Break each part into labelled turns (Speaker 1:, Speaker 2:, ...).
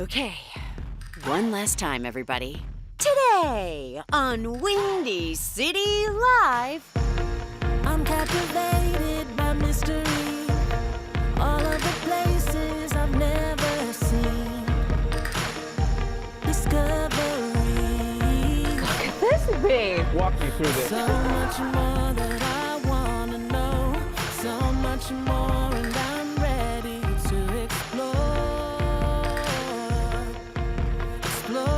Speaker 1: Okay, one last time, everybody. Today on Windy City Live.
Speaker 2: I'm captivated by mystery. All of the places I've never seen. Discovery.
Speaker 3: Look at this babe.
Speaker 4: Walk me through this.
Speaker 2: So much more that I want to know. So much more, and I'm ready to explore. Explore.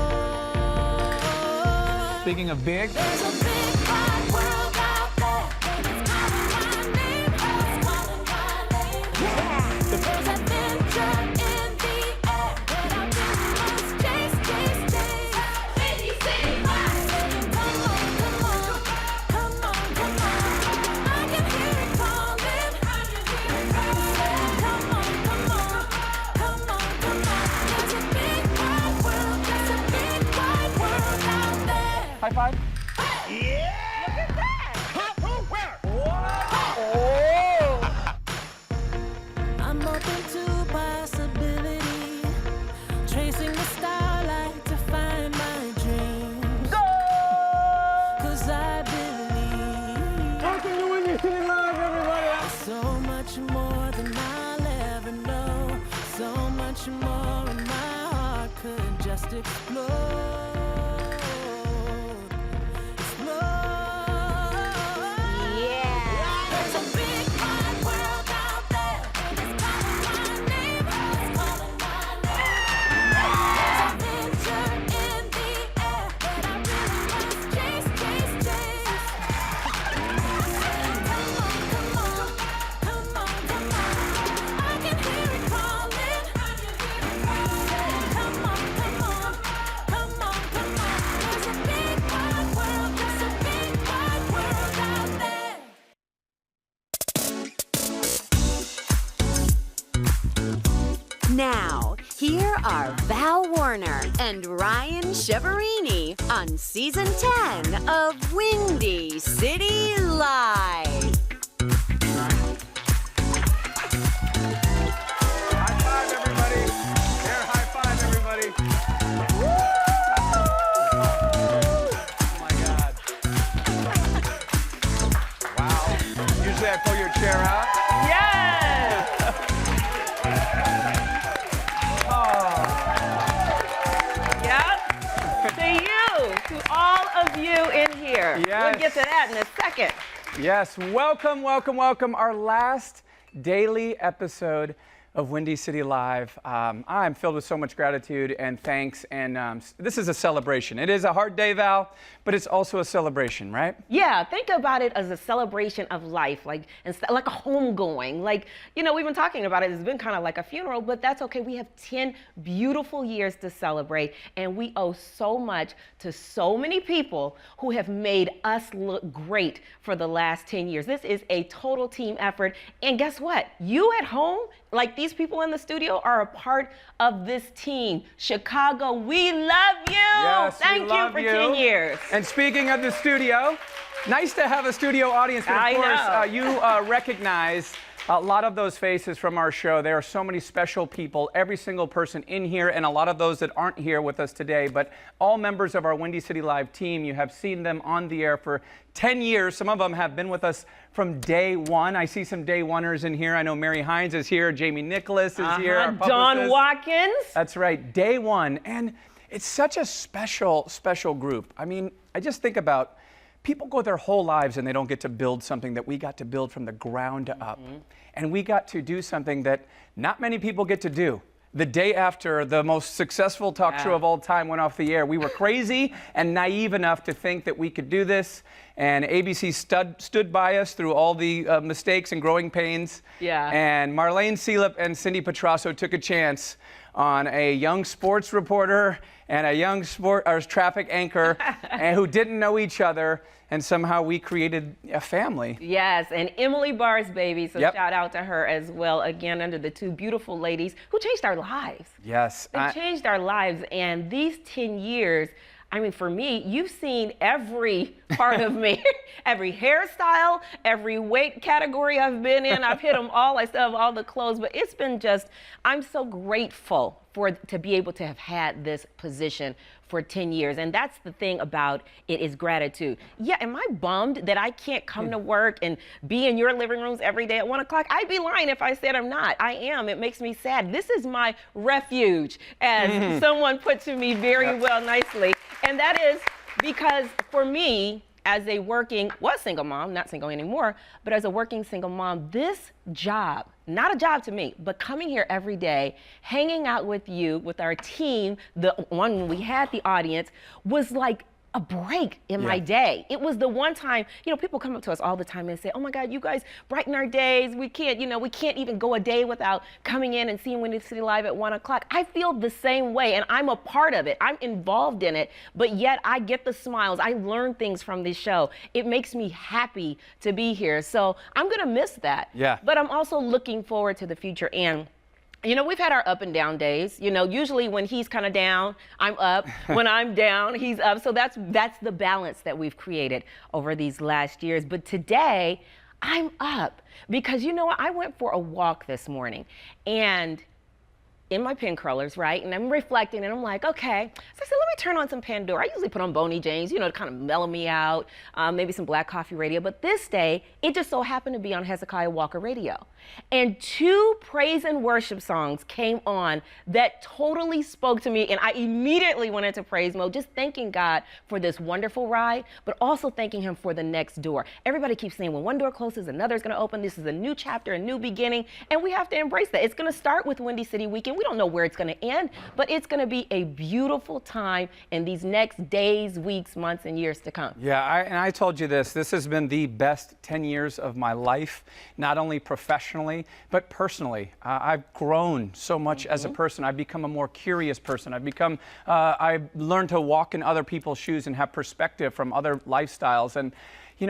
Speaker 4: Speaking of big,
Speaker 2: There's a big wide world out there. It's calling my name. It's calling my name. There's adventure in the air. But I really must chase, chase, chase. Windy City Live. Come on, come on. Come on, come on. I can hear it calling. I can hear it calling. Come on, come on. Come on, come on. There's a big wide world. There's a big wide world out there.
Speaker 4: high five.
Speaker 2: I'm open to possibility, tracing the starlight to find my dreams. Cause I believe
Speaker 4: Welcome to Windy City Live, everybody.
Speaker 2: so much more than I'll ever know. So much more, and my heart could just explode. There's a big wide world out there. It's calling my name. It's calling my name. There's adventure in the air, but I really must chase, chase, chase. Come on, come on, come on, come on. I can hear it calling. I can hear it calling. Come on, come on, come on, come on. There's a big wide world. There's a big wide world out there.
Speaker 1: Now, here are Val Warner and Ryan Chiaverini on Season 10 of Windy City Live.
Speaker 4: High five, everybody. Air high five, everybody. Oh my God. Wow. Usually I pull your chair out.
Speaker 3: Yes! Yep. To you, to all of you in here.
Speaker 4: Yes.
Speaker 3: We'll get to that in a second.
Speaker 4: Yes, welcome, welcome, welcome. Our last daily episode of Windy City Live. I'm filled with so much gratitude and thanks, and this is a celebration. It is a hard day, Val, but it's also a celebration, right?
Speaker 3: Yeah, think about it as a celebration of life, like a homegoing. Like, you know, we've been talking about it. It's been kind of like a funeral, but that's okay. We have 10 beautiful years to celebrate, and we owe so much to so many people who have made us look great for the last 10 years. This is a total team effort, and guess what? You at home, like these people in the studio, are a part of this team. Chicago, we love you.
Speaker 4: Yes,
Speaker 3: Thank
Speaker 4: we
Speaker 3: you
Speaker 4: love
Speaker 3: for
Speaker 4: you.
Speaker 3: 10 years.
Speaker 4: And speaking of the studio, nice to have a studio audience. But of
Speaker 3: I
Speaker 4: course,
Speaker 3: know.
Speaker 4: you recognize a lot of those faces from our show. There are so many special people, every single person in here, and a lot of those that aren't here with us today, but all members of our Windy City Live team. You have seen them on the air for 10 years. Some of them have been with us from day one. I see some day oneers in here. I know Mary Hines is here, Jamie Nicholas is here. our
Speaker 3: Don
Speaker 4: publicist.
Speaker 3: Watkins.
Speaker 4: That's right, day one. And it's such a special, special group. I mean, I just think about people go their whole lives and they don't get to build something that we got to build from the ground up. And we got to do something that not many people get to do. The day after the most successful talk show of all time went off the air, we were crazy and naive enough to think that we could do this. And ABC stood by us through all the mistakes and growing pains.
Speaker 3: Yeah.
Speaker 4: And Marlene Seelip and Cindy Petrasso took a chance on a young sports reporter and a young traffic anchor and who didn't know each other, and somehow we created a family.
Speaker 3: Yes, and Emily Barr's baby, so
Speaker 4: Yep.
Speaker 3: shout out to her as well, again, under the two beautiful ladies who changed our lives.
Speaker 4: Yes.
Speaker 3: They changed our lives, and these 10 years, I mean, for me, you've seen every part of me, every hairstyle, every weight category I've been in. I've hit them all. I still have all the clothes, but it's been just, I'm so grateful to be able to have had this position for 10 years. And that's the thing about it, is gratitude. Yeah, am I bummed that I can't come to work and be in your living rooms every day at 1 o'clock? I'd be lying if I said I'm not. I am. It makes me sad. This is my refuge, as someone put to me very well nicely. And that is because for me, as a single mom, not single anymore, but as a working single mom, this job, not a job to me, but coming here every day, hanging out with you, with our team, the one when we had the audience, was like a break in my day. It was the one time, people come up to us all the time and say, oh my God, you guys brighten our days. We can't even go a day without coming in and seeing Windy City Live at 1 o'clock. I feel the same way, and I'm a part of it. I'm involved in it, but yet I get the smiles. I learn things from this show. It makes me happy to be here. So I'm gonna miss that.
Speaker 4: Yeah.
Speaker 3: But I'm also looking forward to the future. And we've had our up and down days. Usually when he's kind of down, I'm up. When I'm down, he's up. So that's the balance that we've created over these last years. But today, I'm up because I went for a walk this morning, and in my pin curlers, right? And I'm reflecting, and I'm like, okay. So I said, let me turn on some Pandora. I usually put on Boney James, to kind of mellow me out, maybe some Black Coffee Radio. But this day, it just so happened to be on Hezekiah Walker Radio. And 2 praise and worship songs came on that totally spoke to me. And I immediately went into praise mode, just thanking God for this wonderful ride, but also thanking him for the next door. Everybody keeps saying when one door closes, another's going to open. This is a new chapter, a new beginning. And we have to embrace that. It's going to start with Windy City Weekend. We don't know where it's going to end, but it's going to be a beautiful time in these next days, weeks, months, and years to come.
Speaker 4: Yeah, and I told you this has been the best 10 years of my life, not only professionally, but personally. I've grown so much as a person. I've become a more curious person. I've learned to walk in other people's shoes and have perspective from other lifestyles. And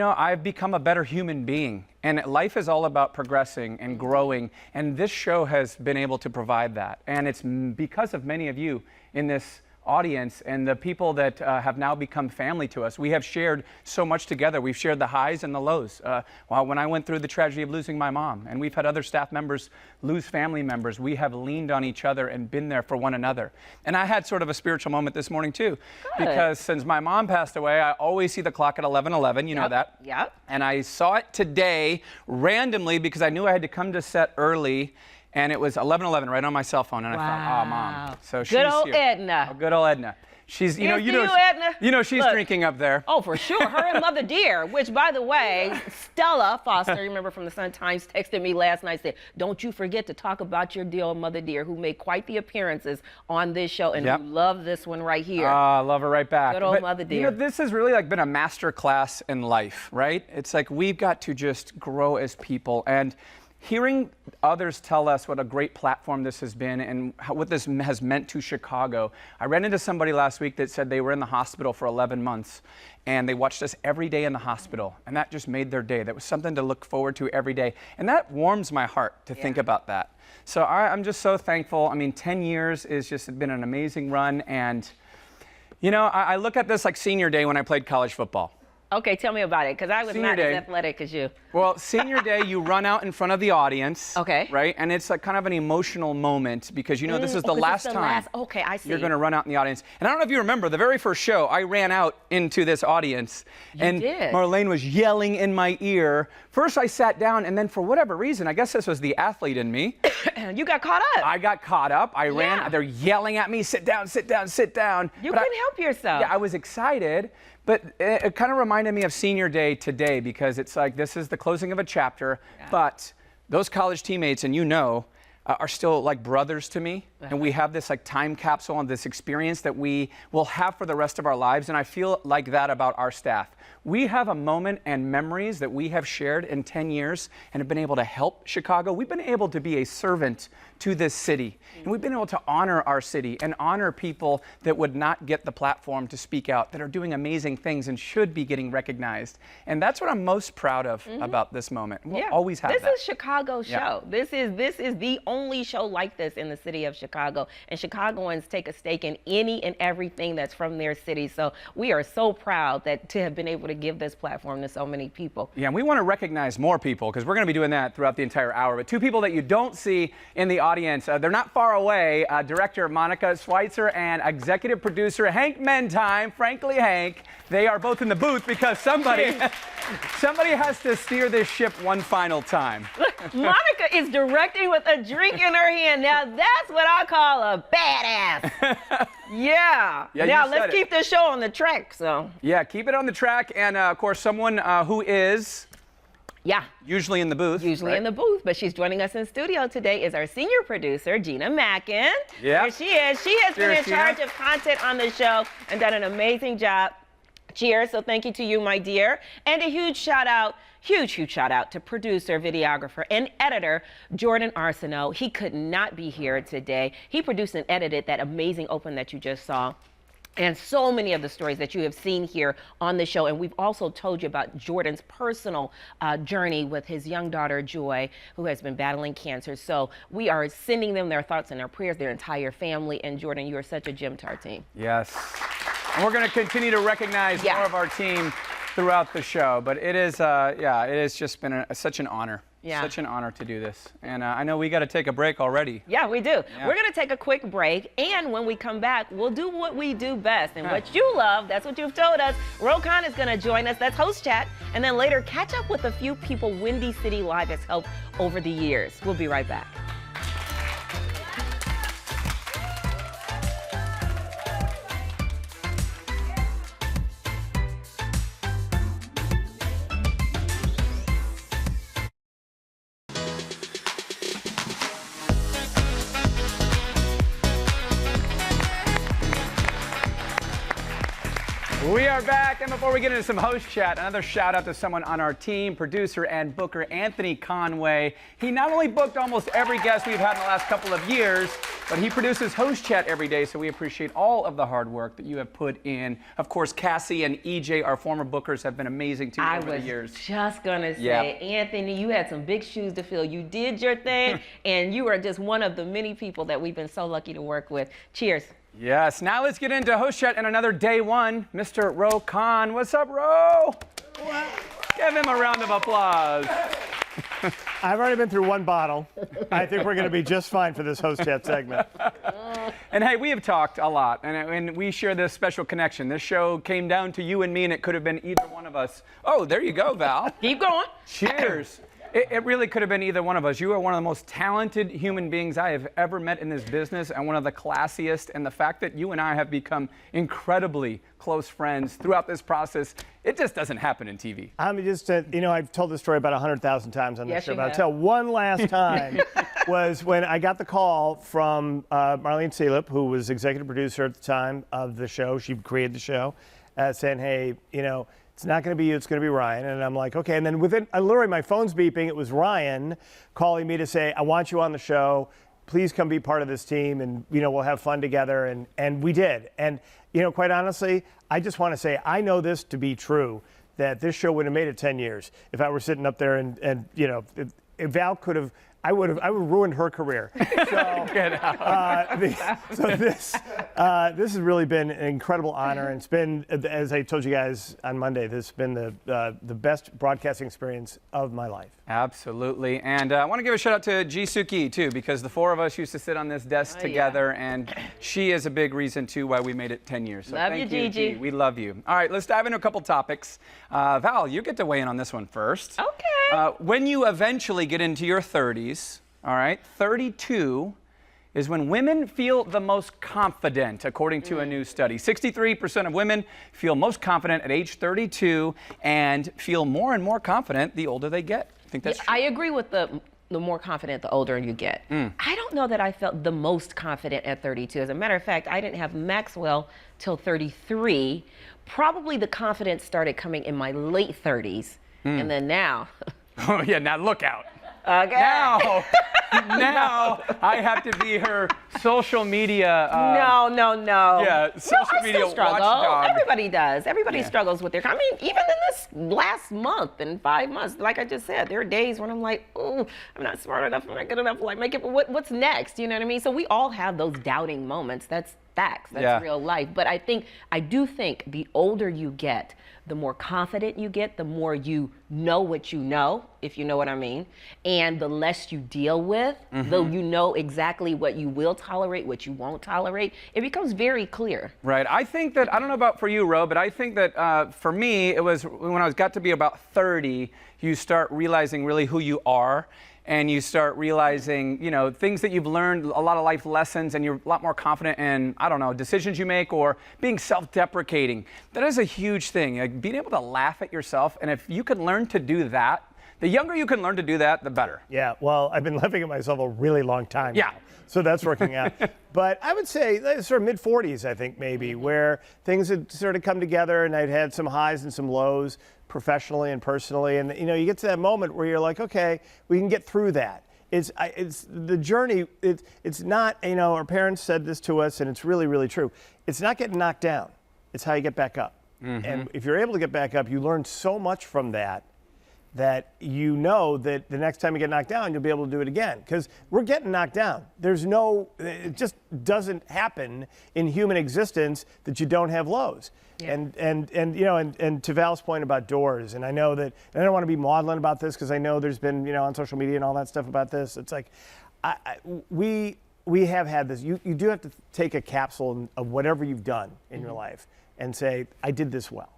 Speaker 4: I've become a better human being. And life is all about progressing and growing. And this show has been able to provide that. And it's because of many of you in this audience and the people that have now become family to us. We have shared so much together. We've shared the highs and the lows. When I went through the tragedy of losing my mom, and we've had other staff members lose family members, we have leaned on each other and been there for one another. And I had sort of a spiritual moment this morning too. Good. Because since my mom passed away, I always see the clock at 11:11, you know that?
Speaker 3: Yep.
Speaker 4: And I saw it today randomly because I knew I had to come to set early. And it was 11:11 right on my cell phone, and I thought, oh, Mom. So she's
Speaker 3: good old
Speaker 4: here.
Speaker 3: Edna.
Speaker 4: Oh, good old Edna. She's,
Speaker 3: Edna.
Speaker 4: She's
Speaker 3: Look,
Speaker 4: drinking up there.
Speaker 3: Oh, for sure. Her and Mother Dear, which, by the way, Stella Foster, you remember from the Sun-Times, texted me last night, said, don't you forget to talk about your dear old Mother Dear, who made quite the appearances on this show, and who loved this one right here.
Speaker 4: I love her right back.
Speaker 3: Good old Mother Dear.
Speaker 4: This has really been a master class in life, right? It's like we've got to just grow as people. And hearing others tell us what a great platform this has been and what this has meant to Chicago. I ran into somebody last week that said they were in the hospital for 11 months and they watched us every day in the hospital, and that just made their day. That was something to look forward to every day. And that warms my heart to think about that. So I'm just so thankful. I mean, 10 years has just been an amazing run. And, I look at this like senior day when I played college football.
Speaker 3: Okay, tell me about it, because I was not as athletic as you.
Speaker 4: Well, senior day, you run out in front of the audience.
Speaker 3: Okay.
Speaker 4: Right? And it's like kind of an emotional moment because this is the last time
Speaker 3: okay, I see.
Speaker 4: you're going to run out in the audience. And I don't know if you remember, the very first show, I ran out into this audience. And
Speaker 3: did.
Speaker 4: Marlene was yelling in my ear. First, I sat down, and then for whatever reason, I guess this was the athlete in me.
Speaker 3: You got caught up.
Speaker 4: I got caught up. I ran. They're yelling at me, sit down, sit down, sit down.
Speaker 3: You couldn't help yourself.
Speaker 4: Yeah, I was excited. But it kind of reminded me of senior day today because it's like this is the closing of a chapter, but those college teammates, and are still like brothers to me. And we have this like time capsule and this experience that we will have for the rest of our lives. And I feel like that about our staff. We have a moment and memories that we have shared in 10 years and have been able to help Chicago. We've been able to be a servant to this city. And we've been able to honor our city and honor people that would not get the platform to speak out, that are doing amazing things and should be getting recognized. And that's what I'm most proud of about this moment. We'll always have
Speaker 3: this
Speaker 4: that.
Speaker 3: Is Chicago's show. This is the only show like this in the city of Chicago. And Chicagoans take a stake in any and everything that's from their city. So we are so proud to have been able to give this platform to so many people.
Speaker 4: Yeah, and we want to recognize more people because we're going to be doing that throughout the entire hour. But two people that you don't see in the audience, they're not far away. Director Monica Schweitzer and executive producer Hank Mentime, frankly Hank. They are both in the booth because somebody has to steer this ship one final time.
Speaker 3: Look, Monica is directing with a drink in her hand. Now that's what I call a badass. Yeah. Now let's keep this show on the track. So.
Speaker 4: Yeah, keep it on the track, and of course, someone who is.
Speaker 3: Yeah.
Speaker 4: Usually in the booth.
Speaker 3: In the booth, but she's joining us in studio today is our senior producer, Gina Mackin.
Speaker 4: Yeah.
Speaker 3: Here she is. She has been in charge of content on the show and done an amazing job. Cheers. So thank you to you, my dear. And a huge shout out to producer, videographer, and editor, Jordan Arsenault. He could not be here today. He produced and edited that amazing open that you just saw. And so many of the stories that you have seen here on the show. And we've also told you about Jordan's personal journey with his young daughter, Joy, who has been battling cancer. So we are sending them their thoughts and their prayers, their entire family. And Jordan, you are such a gem to our team.
Speaker 4: Yes. And we're going to continue to recognize more of our team throughout the show. But it is, it has just been such an honor. Yeah. Such an honor to do this. And I know we got to take a break already.
Speaker 3: Yeah, we do. Yeah. We're going to take a quick break. And when we come back, we'll do what we do best. And what you love, that's what you've told us. Ro Khan is going to join us. That's Host Chat. And then later, catch up with a few people Windy City Live has helped over the years. We'll be right back.
Speaker 4: We are back, and before we get into some host chat, another shout out to someone on our team, producer and booker Anthony Conway. He not only booked almost every guest we've had in the last couple of years, but he produces host chat every day, so we appreciate all of the hard work that you have put in. Of course, Cassie and EJ, our former bookers, have been amazing too over the years.
Speaker 3: I was just gonna say, Anthony, you had some big shoes to fill. You did your thing, and you are just one of the many people that we've been so lucky to work with. Cheers.
Speaker 4: Yes, now let's get into host chat and another day one, Mr. Ro Khan. What's up, Ro? Give him a round of applause.
Speaker 5: I've already been through one bottle. I think we're going to be just fine for this host chat segment.
Speaker 4: And hey, we have talked a lot, and we share this special connection. This show came down to you and me, and it could have been either one of us. Oh, there you go, Val.
Speaker 3: Keep going.
Speaker 4: Cheers. It really could have been either one of us. You are one of the most talented human beings I have ever met in this business, and one of the classiest. And the fact that you and I have become incredibly close friends throughout this process, it just doesn't happen in TV.
Speaker 5: I'm just, I've told this story about 100,000 times on this show, but I'll tell one last time was when I got the call from Marlene Seelip, who was executive producer at the time of the show. She created the show, saying, hey, it's not going to be you, it's going to be Ryan. And I'm like, okay. And then literally my phone's beeping. It was Ryan calling me to say, I want you on the show. Please come be part of this team, and, we'll have fun together. And we did. And, quite honestly, I just want to say, I know this to be true, that this show would have made it 10 years if I were sitting up there and if Val could have, I would have ruined her career. So, this has really been an incredible honor, and it's been, as I told you guys on Monday, this has been the best broadcasting experience of my life.
Speaker 4: Absolutely, and I want to give a shout out to Jisuki too, because the four of us used to sit on this desk together, and she is a big reason too why we made it 10 years. So
Speaker 3: love
Speaker 4: thank
Speaker 3: you, Gigi.
Speaker 4: We love you. All right, let's dive into a couple topics. Val, you get to weigh in on this one first.
Speaker 3: Okay.
Speaker 4: When you eventually get into your 30s, all right, 32 is when women feel the most confident, according to a new study. 63% of women feel most confident at age 32 and feel more and more confident the older they get. I think that's true.
Speaker 3: I agree with the more confident the older you get. I don't know that I felt the most confident at 32. As a matter of fact, I didn't have Maxwell till 33. Probably the confidence started coming in my late 30s. And then now.
Speaker 4: Oh, yeah, now look out.
Speaker 3: Okay.
Speaker 4: Now I have to be her social media.
Speaker 3: No.
Speaker 4: Yeah, social
Speaker 3: I
Speaker 4: media
Speaker 3: still struggle.
Speaker 4: watchdog.
Speaker 3: Everybody does. Everybody
Speaker 4: Yeah.
Speaker 3: struggles with their. I mean, even in this last month and 5 months, like I just said, there are days when I'm like, oh, I'm not smart enough. I'm not good enough. Like, make it. What's next? You know what I mean? So we all have those doubting moments. That's facts. That's real life. But I do think the older you get, the more confident you get, the more you know what you know, if you know what I mean, and the less you deal with, though you know exactly what you will tolerate, what you won't tolerate, it becomes very clear.
Speaker 4: Right. I think that, I don't know about for you, Ro, but I think that for me, it was when I got to be about 30, you start realizing really who you are. And you start realizing, you know, things that you've learned, a lot of life lessons, and you're a lot more confident in, I don't know, decisions you make or being self-deprecating. That is a huge thing, like being able to laugh at yourself. And if you can learn to do that, the younger you can learn to do that, the better.
Speaker 5: Yeah, well, I've been laughing at myself a really long time
Speaker 4: Yeah.
Speaker 5: now, so that's working out. But I would say sort of mid-40s, I think, maybe, where things had sort of come together and I'd had some highs and some lows professionally and personally. And, you know, you get to that moment where you're like, okay, we can get through that. It's the journey. It's not, you know, our parents said this to us, and it's really, really true. It's not getting knocked down. It's how you get back up. And if you're able to get back up, you learn so much from that, that you know that the next time you get knocked down, you'll be able to do it again. Because we're getting knocked down. It just doesn't happen in human existence that you don't have lows. Yeah. And you know, and to Val's point about doors, and I know that, and I don't want to be maudlin about this because I know there's been, you know, on social media and all that stuff about this. It's like, we have had this. You do have to take a capsule of whatever you've done in your life and say, I did this well.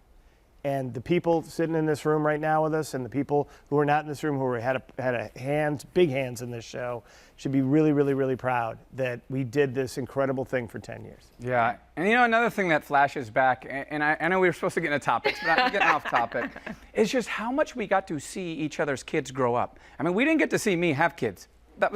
Speaker 5: And the people sitting in this room right now with us, and the people who are not in this room, who had big hands in this show, should be really, really, really proud that we did this incredible thing for 10 years.
Speaker 4: Yeah, and you know, another thing that flashes back, and I know we were supposed to get into topics, but I'm getting off topic, is just how much we got to see each other's kids grow up. I mean, we didn't get to see me have kids. That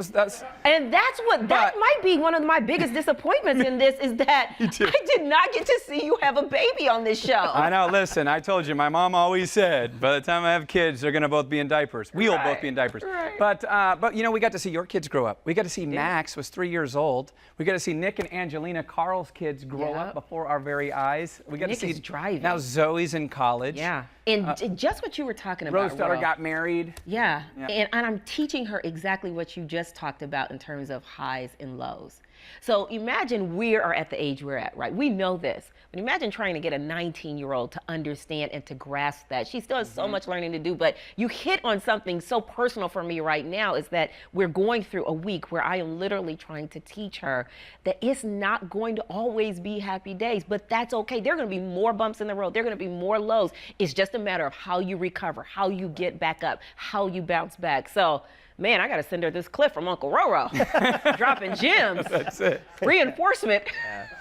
Speaker 3: might be one of my biggest disappointments in this, is that I did not get to see you have a baby on this show.
Speaker 4: I know. Listen, I told you, my mom always said, by the time I have kids, they're going to both be in diapers. We'll both be in diapers.
Speaker 3: Right.
Speaker 4: But you know, we got to see your kids grow up. We got to see Max was 3 years old. We got to see Nick and Angelina, Carl's kids, grow up before our very eyes. We got
Speaker 3: Nick
Speaker 4: to see
Speaker 3: is driving.
Speaker 4: Now Zoe's in college.
Speaker 3: Yeah. And just what you were talking about.
Speaker 4: Rose's daughter got married.
Speaker 3: Yeah. And I'm teaching her exactly what you just talked about in terms of highs and lows. So imagine we are at the age we're at, right? We know this. But imagine trying to get a 19-year-old to understand and to grasp that. She still has so much learning to do, but you hit on something so personal for me right now, is that we're going through a week where I am literally trying to teach her that it's not going to always be happy days, but that's okay. There are going to be more bumps in the road. There are going to be more lows. It's just a matter of how you recover, how you get back up, how you bounce back. So, man, I got to send her this clip from Uncle Roro. Dropping gems.
Speaker 4: That's it.
Speaker 3: Reinforcement.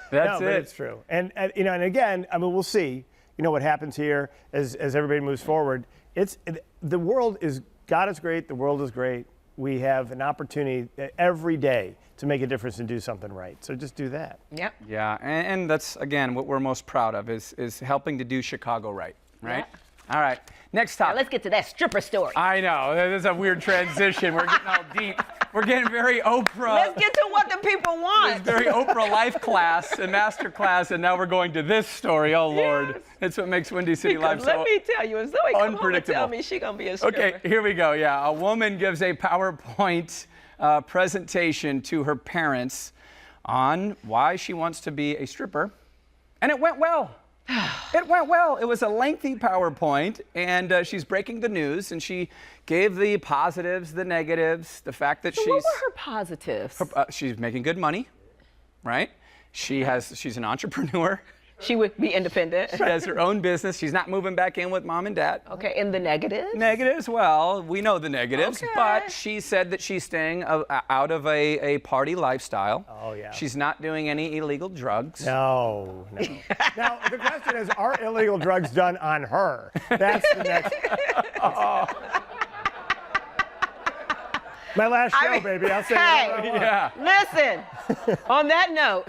Speaker 4: That's
Speaker 5: But it's true. And you know, and again, I mean, we'll see, you know, what happens here as everybody moves forward. The world is, God is great. The world is great. We have an opportunity every day to make a difference and do something right. So just do that.
Speaker 3: Yep.
Speaker 4: Yeah, and that's, again, what we're most proud of is helping to do Chicago right?
Speaker 3: Yeah.
Speaker 4: All right, next topic.
Speaker 3: Now let's get to that stripper story.
Speaker 4: I know, this is a weird transition. We're getting all deep. We're getting very Oprah.
Speaker 3: Let's get to what the people want.
Speaker 4: It's very Oprah life class and master class, and now we're going to this story. Oh, Lord.
Speaker 3: Yes.
Speaker 4: That's what makes Windy City Live so
Speaker 3: let me tell you, if Zoe come home and
Speaker 4: unpredictable.
Speaker 3: tell me she gonna be a stripper.
Speaker 4: Okay, here we go. Yeah, a woman gives a PowerPoint presentation to her parents on why she wants to be a stripper, and it went well. It went well. It was a lengthy PowerPoint, and she's breaking the news, and she gave the positives, the negatives, the fact that
Speaker 3: So what were her positives?
Speaker 4: she's making good money, right? She's an entrepreneur.
Speaker 3: She would be independent.
Speaker 4: She has her own business. She's not moving back in with mom and dad.
Speaker 3: Okay, and the negatives?
Speaker 4: Negatives, well, we know the negatives,
Speaker 3: Okay.
Speaker 4: but she said that she's staying out of a party lifestyle.
Speaker 5: Oh, yeah.
Speaker 4: She's not doing any illegal drugs.
Speaker 5: No. Now, the question is, are illegal drugs done on her? That's the next. My last show, baby. I'll say
Speaker 3: hey,
Speaker 4: Yeah.
Speaker 3: listen, on that note,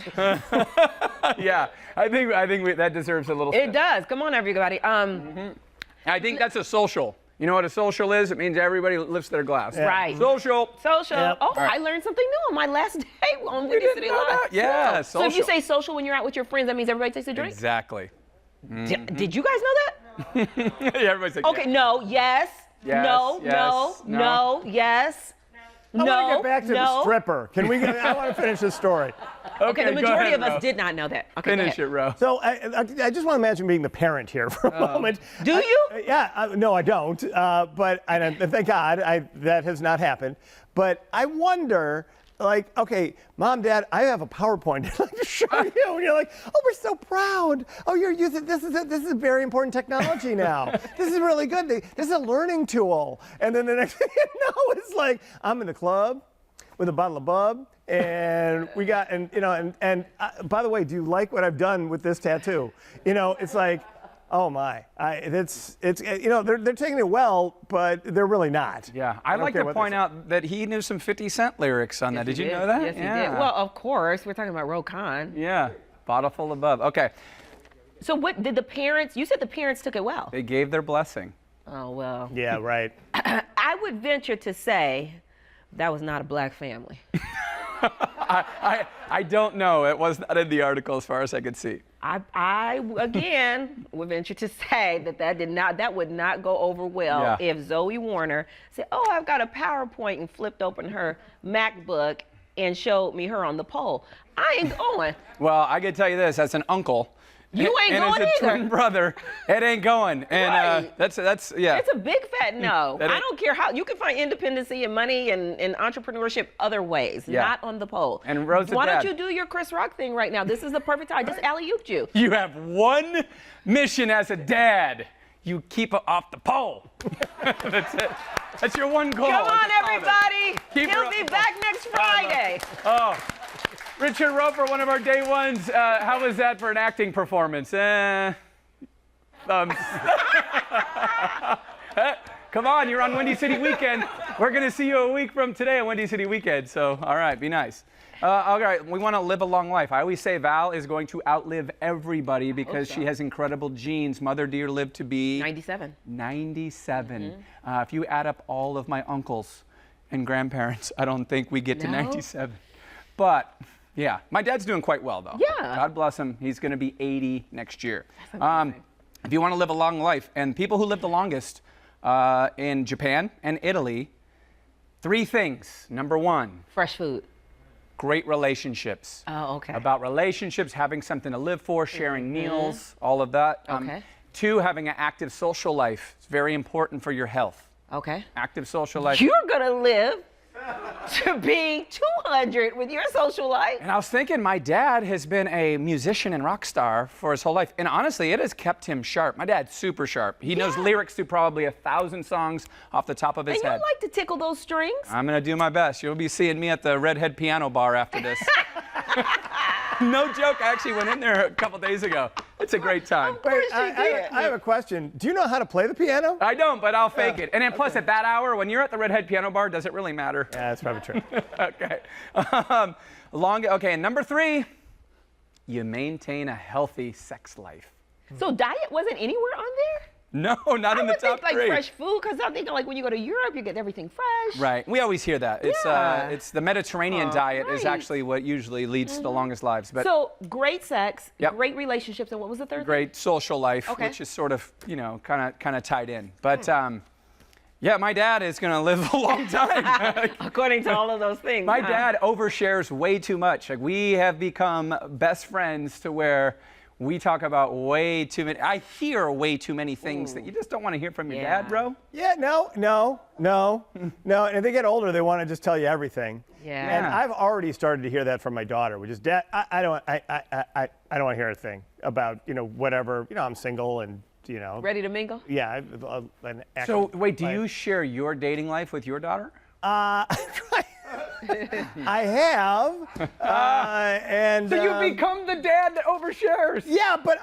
Speaker 4: Yeah, I think that deserves a little.
Speaker 3: it does. Come on, everybody.
Speaker 4: I think that's a social. You know what a social is? It means everybody lifts their glass.
Speaker 3: Right.
Speaker 4: Social.
Speaker 3: Social.
Speaker 5: Yep.
Speaker 3: Oh,
Speaker 4: All right.
Speaker 3: I learned something new on my last day on Windy
Speaker 4: didn't
Speaker 3: City
Speaker 4: know
Speaker 3: Live.
Speaker 4: that? Yeah,
Speaker 3: Wow. So if you
Speaker 4: social.
Speaker 3: say social when you're out with your friends, that means everybody takes a drink?
Speaker 4: Exactly.
Speaker 3: Did you guys know that?
Speaker 4: Yeah, everybody's like,
Speaker 3: Okay, no, yes,
Speaker 4: Yes,
Speaker 3: no,
Speaker 4: yes,
Speaker 3: no,
Speaker 4: no.
Speaker 3: no, yes,
Speaker 5: I want to
Speaker 3: no,
Speaker 5: get back to the
Speaker 3: no.
Speaker 5: stripper. Can we? I want to finish this story.
Speaker 3: Okay, the
Speaker 4: go
Speaker 3: majority
Speaker 4: ahead,
Speaker 3: of us
Speaker 4: Ro.
Speaker 3: did not know that. Okay, go
Speaker 4: Finish
Speaker 3: ahead.
Speaker 4: it, Ro.
Speaker 5: So I just want to imagine being the parent here for a moment.
Speaker 3: Do you?
Speaker 5: No, I don't. But thank God that has not happened. But I wonder, like, okay, Mom, Dad, I have a PowerPoint I'd like to show you. And you're like, oh, we're so proud. Oh, you're using this is a very important technology now. This is really good. This is a learning tool. And then the next thing you know, it's like I'm in the club with a bottle of Bub. And we got, by the way, do you like what I've done with this tattoo? It's like, oh my, they're taking it well, but they're really not.
Speaker 4: Yeah, I'd like to point out that he knew some 50 Cent lyrics on that. Did you know that?
Speaker 3: Yes, he did. Well, of course, we're talking about Ro Khan.
Speaker 4: Yeah, bottle full of Bub. Okay,
Speaker 3: So what did the parents, you said the parents took it well.
Speaker 4: they gave their blessing.
Speaker 3: Oh, well.
Speaker 5: Yeah, right.
Speaker 3: I would venture to say that was not a black family.
Speaker 4: I don't know. It was not in the article as far as I could see.
Speaker 3: I again would venture to say that would not go over well if Zoe Warner said, "Oh, I've got a PowerPoint," and flipped open her MacBook and showed me her on the pole. I ain't going.
Speaker 4: Well, I can tell you this: as an uncle,
Speaker 3: You ain't
Speaker 4: and
Speaker 3: going
Speaker 4: as a
Speaker 3: either.
Speaker 4: twin brother, it ain't going. And
Speaker 3: Right.
Speaker 4: that's yeah.
Speaker 3: It's a big fat no.
Speaker 4: That
Speaker 3: I
Speaker 4: ain't-
Speaker 3: don't care how you can find independency and money and entrepreneurship other ways,
Speaker 4: Yeah.
Speaker 3: not on the pole.
Speaker 4: And Rose the
Speaker 3: why
Speaker 4: dad.
Speaker 3: don't you do your Chris Rock thing right now? This is the perfect time. I just alley-ooped you.
Speaker 4: You have one mission as a dad. You keep her off the pole. That's it. That's your one goal.
Speaker 3: Come
Speaker 4: as a
Speaker 3: on,
Speaker 4: father.
Speaker 3: everybody.
Speaker 4: Keep her
Speaker 3: He'll
Speaker 4: off
Speaker 3: be
Speaker 4: the
Speaker 3: back next Friday.
Speaker 4: Oh, Richard Roper, one of our day ones. How was that for an acting performance? Come on, you're on Windy City Weekend. We're going to see you a week from today on Windy City Weekend. So, all right, be nice. All right, we want to live a long life. I always say Val is going to outlive everybody because she has incredible genes. Mother dear lived to be
Speaker 3: 97.
Speaker 4: 97. If you add up all of my uncles and grandparents, I don't think we get to
Speaker 3: No?
Speaker 4: 97. But yeah, my dad's doing quite well though.
Speaker 3: Yeah.
Speaker 4: God bless him. He's going to be 80 next year.
Speaker 3: That's amazing.
Speaker 4: If you want to live a long life, and people who live the longest in Japan and Italy, 3 things. Number 1,
Speaker 3: Fresh food.
Speaker 4: great relationships.
Speaker 3: Oh, okay.
Speaker 4: About relationships, having something to live for, sharing meals, all of that.
Speaker 3: Okay.
Speaker 4: 2, having an active social life. It's very important for your health.
Speaker 3: Okay.
Speaker 4: Active social life.
Speaker 3: You're gonna live to be 200 with your social life.
Speaker 4: And I was thinking, my dad has been a musician and rock star for his whole life. And honestly, it has kept him sharp. My dad's super sharp. He knows lyrics to probably 1,000 songs off the top of his
Speaker 3: And you
Speaker 4: head.
Speaker 3: like to tickle those strings?
Speaker 4: I'm going to do my best. You'll be seeing me at the Redhead Piano Bar after this. No joke. I actually went in there a couple days ago. It's a great time.
Speaker 3: Of course you did.
Speaker 5: I have a question. Do you know how to play the piano?
Speaker 4: I don't, but I'll fake it. And then plus at that hour, when you're at the Redhead Piano Bar, does it really matter?
Speaker 5: Yeah, that's probably true.
Speaker 4: Okay. Okay, and number 3, you maintain a healthy sex life.
Speaker 3: So diet wasn't anywhere on there?
Speaker 4: No, not in the
Speaker 3: I would
Speaker 4: top
Speaker 3: think
Speaker 4: 3.
Speaker 3: like fresh food, because I'm thinking like when you go to Europe, you get everything fresh.
Speaker 4: Right. We always hear that.
Speaker 3: Yeah.
Speaker 4: It's the Mediterranean diet is
Speaker 3: right.
Speaker 4: actually what usually leads to the longest lives. But
Speaker 3: So great sex,
Speaker 4: Yep.
Speaker 3: great relationships, and what was the third thing?
Speaker 4: great social life,
Speaker 3: Okay.
Speaker 4: which is sort of, kind of tied in. But yeah, my dad is going to live a long time.
Speaker 3: According to all of those things.
Speaker 4: My
Speaker 3: huh?
Speaker 4: dad overshares way too much. Like, we have become best friends to where we talk about way too many. I hear way too many things that you just don't want to hear from your
Speaker 3: Yeah.
Speaker 4: dad, bro.
Speaker 5: Yeah, no. And if they get older, they want to just tell you everything.
Speaker 3: Yeah.
Speaker 5: And I've already started to hear that from my daughter, which is, Dad, I don't want to hear a thing about, whatever. I'm single and,
Speaker 3: Ready to mingle?
Speaker 5: Yeah.
Speaker 4: So wait, do you share your dating life with your daughter?
Speaker 5: I have. And
Speaker 4: So you become the dad that overshares.
Speaker 5: Yeah, but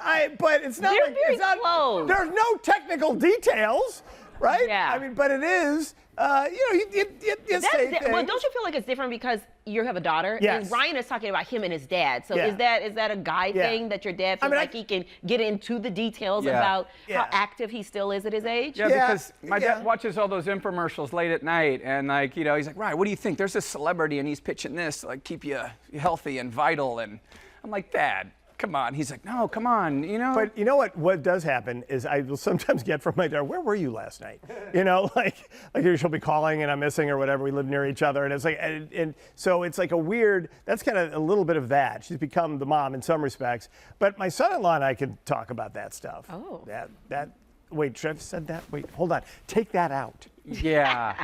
Speaker 5: it's not
Speaker 3: They're
Speaker 5: like
Speaker 3: very
Speaker 5: it's not.
Speaker 3: close.
Speaker 5: There's no technical details, right?
Speaker 3: Yeah.
Speaker 5: I mean, but it is. You say things.
Speaker 3: Well, don't you feel like it's different because you have a daughter,
Speaker 5: Yes.
Speaker 3: and Ryan is talking about him and his dad. So
Speaker 5: Yeah.
Speaker 3: is that a guy thing that your dad feels like he can get into the details about how active he still is at his age?
Speaker 4: Yeah, because my dad watches all those infomercials late at night, and like, you know, he's like, Ryan, what do you think? There's this celebrity, and he's pitching this to like keep you healthy and vital, and I'm like, Dad, come on. He's like, no, come on, you know.
Speaker 5: But you know what does happen is I will sometimes get from my daughter, where were you last night? You know, like she'll be calling and I'm missing or whatever. We live near each other, and it's like, and so it's like a weird. That's kind of a little bit of that. She's become the mom in some respects. But my son-in-law and I can talk about that stuff.
Speaker 3: Oh.
Speaker 5: That. Wait, Trev said that. Wait, hold on. Take that out.
Speaker 4: Yeah,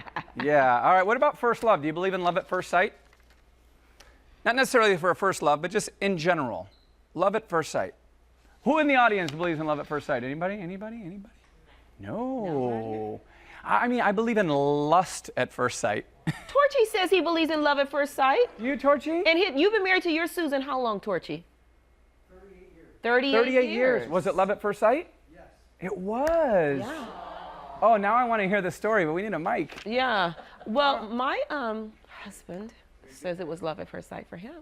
Speaker 4: yeah. All right. What about first love? Do you believe in love at first sight? Not necessarily for a first love, but just in general. Love at first sight. Who in the audience believes in love at first sight? Anybody? Anybody? Anybody? No. I mean, I believe in lust at first sight.
Speaker 3: Torchy says he believes in love at first sight.
Speaker 4: You, Torchy?
Speaker 3: And you've been married to your Susan how long, Torchy? 38 years.
Speaker 4: 38 years. Was it love at first sight? Yes. It was.
Speaker 3: Yeah.
Speaker 4: Oh, now I want to hear the story, but we need a mic.
Speaker 3: Yeah. Well, my husband says it was love at first sight for him.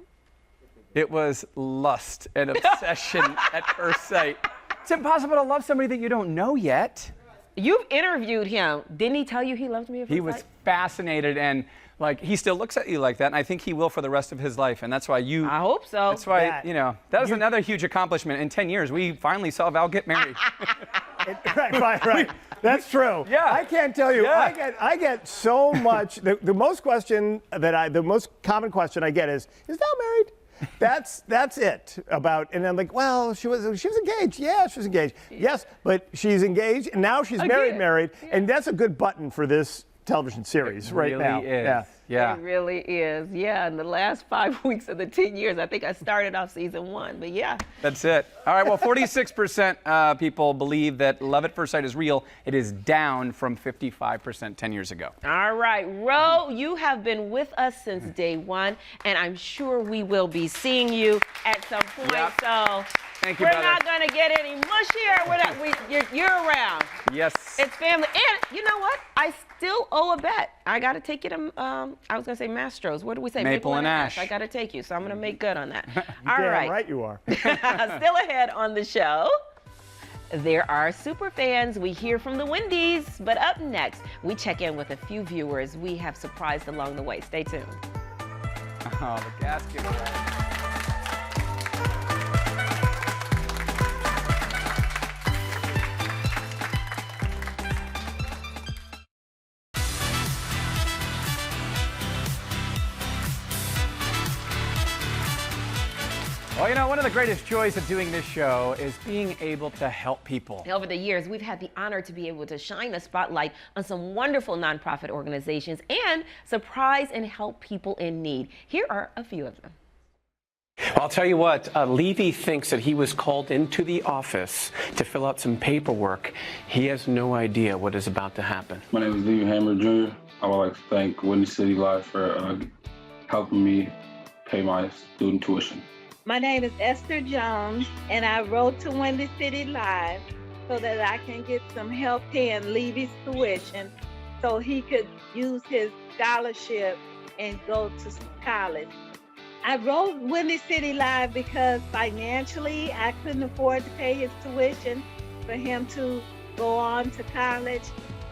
Speaker 4: It was lust and obsession at first sight. It's impossible to love somebody that you don't know yet.
Speaker 3: You've interviewed him. Didn't he tell you he loved me at first sight?
Speaker 4: He was fascinated, and like he still looks at you like that, and I think he will for the rest of his life, and that's why you.
Speaker 3: I hope so.
Speaker 4: That's why that was another huge accomplishment. In 10 years, we finally saw Val get married.
Speaker 5: Right. That's true.
Speaker 4: Yeah.
Speaker 5: I can't tell you.
Speaker 4: Yeah.
Speaker 5: I get so much. The most common question I get is Val married? That's it about, and I'm like, well, she was engaged. Yeah, she was engaged. Yes, but she's engaged, and now she's married, and that's a good button for this television series right now.
Speaker 4: Yeah.
Speaker 3: It really is. Yeah, in the last 5 weeks of the 10 years, I think I started off season 1, but yeah.
Speaker 4: That's it. All right, well, 46% people believe that love at first sight is real. It is down from 55% 10 years ago.
Speaker 3: All right, Ro, you have been with us since day one, and I'm sure we will be seeing you at some point.
Speaker 4: Yep.
Speaker 3: So
Speaker 4: Thank you,
Speaker 3: we're
Speaker 4: brother.
Speaker 3: not going to get any mushier. You're around.
Speaker 4: Yes.
Speaker 3: It's family. And you know what? I still owe a bet. I got to take you to, I was going to say Mastro's. What do we say?
Speaker 4: Maple and Ash.
Speaker 3: I got to take you, so I'm going to make good on that.
Speaker 5: All
Speaker 3: right.
Speaker 5: right, you are.
Speaker 3: Still ahead on the show. There are super fans. We hear from the Wendys. But up next, we check in with a few viewers we have surprised along the way. Stay tuned.
Speaker 4: Oh, the gas giveaway. Well, you know, one of the greatest joys of doing this show is being able to help people.
Speaker 3: Over the years, we've had the honor to be able to shine a spotlight on some wonderful nonprofit organizations and surprise and help people in need. Here are a few of them.
Speaker 6: I'll tell you what, Levy thinks that he was called into the office to fill out some paperwork. He has no idea what is about to happen.
Speaker 7: My name is Levy Hammer Jr. I would like to thank Windy City Live for helping me pay my student tuition.
Speaker 8: My name is Esther Jones, and I wrote to Windy City Live so that I can get some help paying Levy's tuition so he could use his scholarship and go to college. I wrote Windy City Live because financially I couldn't afford to pay his tuition for him to go on to college,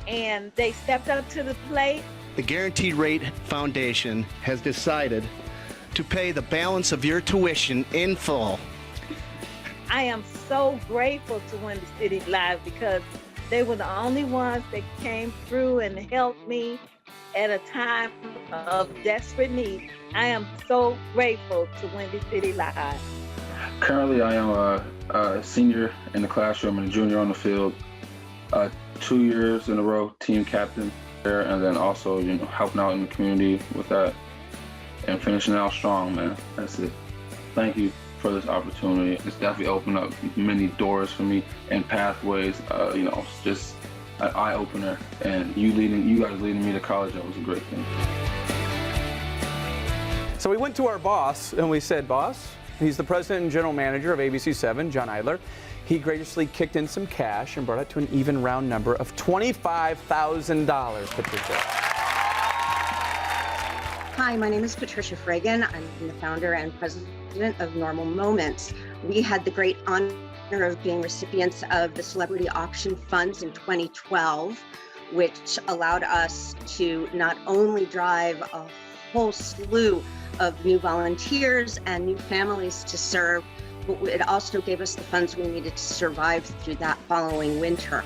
Speaker 8: and they stepped up to the plate.
Speaker 9: The Guaranteed Rate Foundation has decided to pay the balance of your tuition in full.
Speaker 8: I am so grateful to Windy City Live because they were the only ones that came through and helped me at a time of desperate need. I am so grateful to Windy City Live.
Speaker 7: Currently, I am a senior in the classroom and a junior on the field. 2 years in a row, team captain there, and then also, helping out in the community with that. And finishing out strong, man. That's it. Thank you for this opportunity. It's definitely opened up many doors for me and pathways. It's just an eye opener. And you guys leading me to college, that was a great thing.
Speaker 4: So we went to our boss and we said, boss, he's the president and general manager of ABC7, John Idler. He graciously kicked in some cash and brought it to an even round number of $25,000, Patricia.
Speaker 10: Hi, my name is Patricia Fragan. I'm the founder and president of Normal Moments. We had the great honor of being recipients of the Celebrity Auction Funds in 2012, which allowed us to not only drive a whole slew of new volunteers and new families to serve, but it also gave us the funds we needed to survive through that following winter.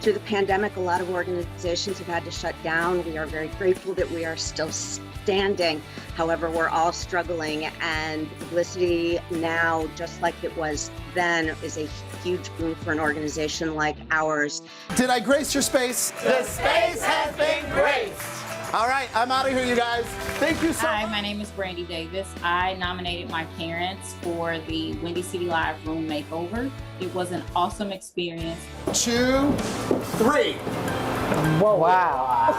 Speaker 10: Through the pandemic, a lot of organizations have had to shut down. We are very grateful that we are still standing. However, we're all struggling, and publicity now, just like it was then, is a huge boon for an organization like ours.
Speaker 11: Did I grace your space?
Speaker 12: The space has been graced.
Speaker 11: All right, I'm out of here, you guys. Thank you so much.
Speaker 13: Hi, my name is Brandy Davis. I nominated my parents for the Windy City Live room makeover. It was an awesome experience.
Speaker 11: 2, 3.
Speaker 12: Whoa.
Speaker 11: Wow.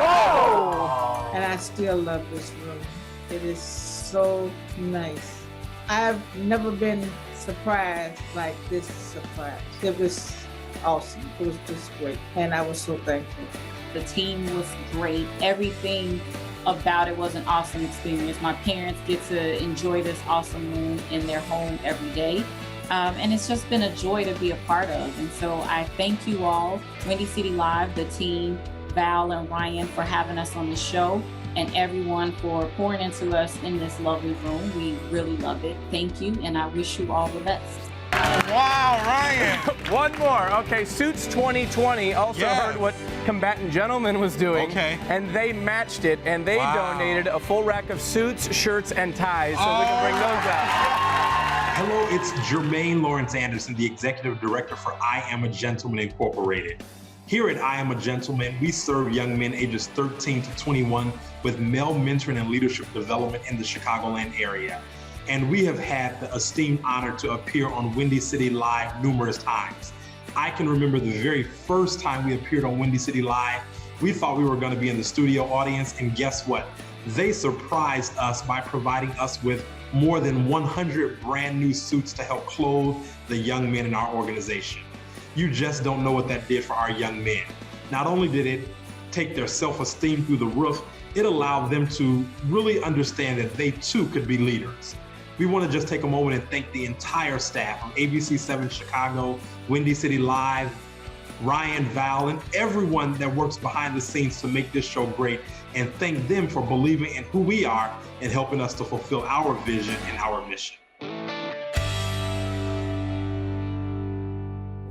Speaker 12: Whoa. And I still love this room. It is so nice. I've never been surprised like this surprise. It was awesome. It was just great. And I was so thankful.
Speaker 13: The team was great. Everything about it was an awesome experience. My parents get to enjoy this awesome room in their home every day. And it's just been a joy to be a part of. And so I thank you all, Windy City Live, the team, Val and Ryan for having us on the show, and everyone for pouring into us in this lovely room. We really love it. Thank you, and I wish you all the best.
Speaker 4: Wow, Ryan. One more. Okay, Suits 2020 also heard what Combatant Gentleman was doing.
Speaker 14: Okay.
Speaker 4: And they matched it, and they donated a full rack of suits, shirts, and ties, so we can bring those out.
Speaker 14: Hello, it's Jermaine Lawrence Anderson, the Executive Director for I Am a Gentleman Incorporated. Here at I Am a Gentleman, we serve young men ages 13 to 21 with male mentoring and leadership development in the Chicagoland area. And we have had the esteemed honor to appear on Windy City Live numerous times. I can remember the very first time we appeared on Windy City Live, we thought we were going to be in the studio audience, and guess what? They surprised us by providing us with more than 100 brand new suits to help clothe the young men in our organization. You just don't know what that did for our young men. Not only did it take their self-esteem through the roof, it allowed them to really understand that they too could be leaders. We want to just take a moment and thank the entire staff from ABC7 Chicago, Windy City Live, Ryan, Val, and everyone that works behind the scenes to make this show great, and thank them for believing in who we are and helping us to fulfill our vision and our mission.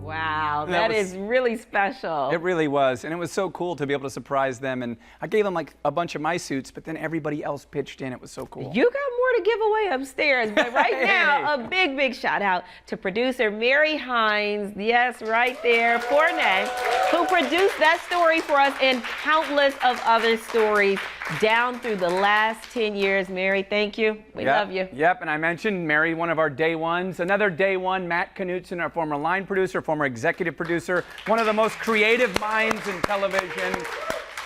Speaker 3: Wow, that is really special.
Speaker 4: It really was, and it was so cool to be able to surprise them. And I gave them like a bunch of my suits, but then everybody else pitched in. It was so cool.
Speaker 3: You got more to give away upstairs, but right now, a big shout out to producer Mary Hines, yes, right there, Fournette, who produced that story for us and countless of other stories down through the last 10 years. Mary, thank you. We love you.
Speaker 4: Yep, and I mentioned Mary, one of our day ones. Another day one, Matt Knutson, our former line producer, former executive producer, one of the most creative minds in television.